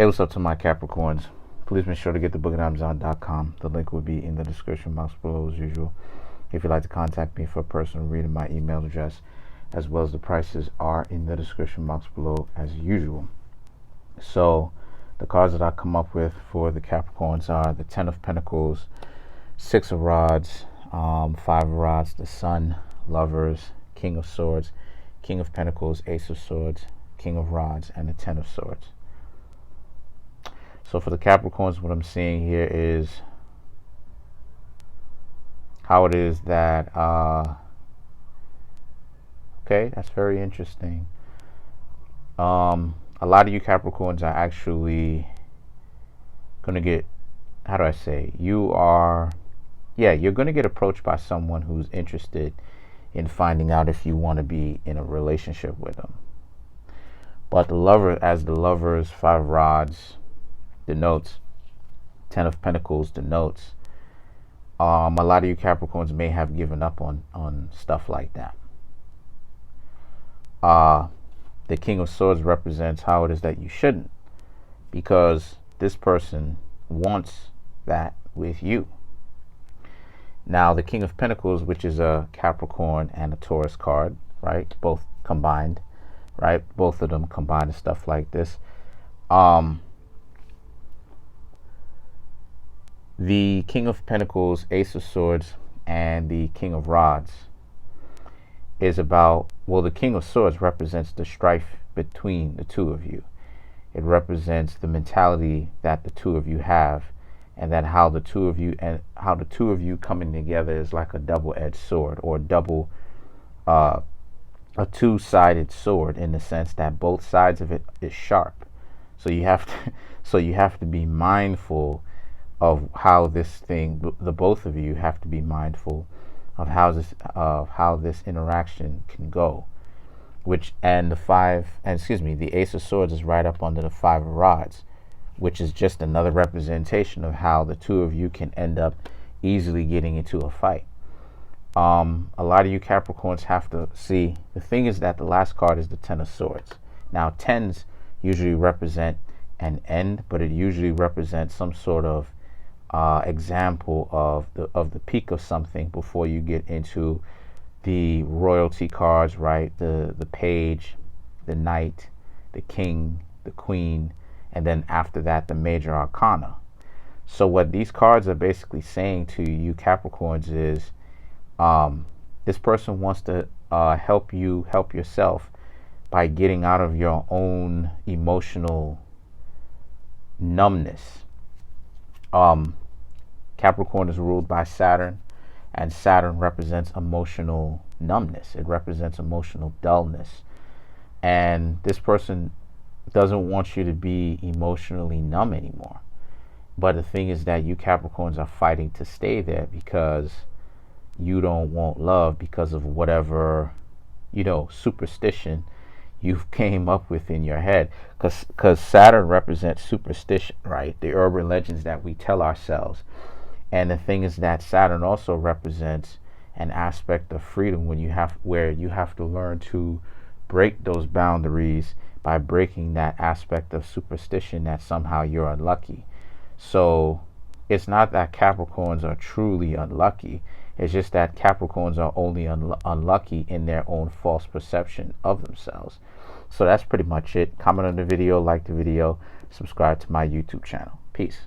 Hey, what's up to my Capricorns? Please make sure to get the book at Amazon.com. The link will be in the description box below as usual. If you'd like to contact me for a personal reading, my email address as well as the prices are in the description box below as usual. So the cards that I come up with for the Capricorns are the 10 of Pentacles, 6 of Rods, 5 of Rods, the Sun, Lovers, King of Swords, King of Pentacles, Ace of Swords, King of Rods, and the 10 of Swords. So for the Capricorns, what I'm seeing here is how it is that, okay, that's very interesting. A lot of you Capricorns are actually going to get, how do I say, you're going to get approached by someone who's interested in finding out if you want to be in a relationship with them. But the lover, as the Lovers, 5 of Rods denotes, 10 of Pentacles denotes, a lot of you Capricorns may have given up on stuff like that. The King of Swords represents how it is that you shouldn't, because this person wants that with you. Now the King of Pentacles, which is a Capricorn and a Taurus card, right, both combined, right, both of them combined and stuff like this. The King of Pentacles, Ace of Swords, and the King of Rods is about, well, the King of Swords represents the strife between the two of you. It represents the mentality that the two of you have, and that how the two of you coming together is like a double-edged sword, or a two-sided sword, in the sense that both sides of it is sharp. So you have to be mindful of how this thing, the both of you have to be mindful of how this interaction can go. The Ace of Swords is right up under the 5 of Rods, which is just another representation of how the two of you can end up easily getting into a fight. A lot of you Capricorns have to see, the thing is that the last card is the 10 of Swords. Now 10s usually represent an end, but it usually represents some sort of example of the peak of something before you get into the royalty cards, right? The page, the knight, the king, the queen, and then after that the major arcana. So what these cards are basically saying to you Capricorns is, this person wants to help you help yourself by getting out of your own emotional numbness. Capricorn is ruled by Saturn, and Saturn represents emotional numbness. It represents emotional dullness. And this person doesn't want you to be emotionally numb anymore. But the thing is that you Capricorns are fighting to stay there because you don't want love, because of whatever, superstition you came up with in your head. Because Saturn represents superstition, right? The urban legends that we tell ourselves. And the thing is that Saturn also represents an aspect of freedom where you have to learn to break those boundaries by breaking that aspect of superstition that somehow you're unlucky. So it's not that Capricorns are truly unlucky. It's just that Capricorns are only unlucky in their own false perception of themselves. So that's pretty much it. Comment on the video, like the video, subscribe to my YouTube channel. Peace.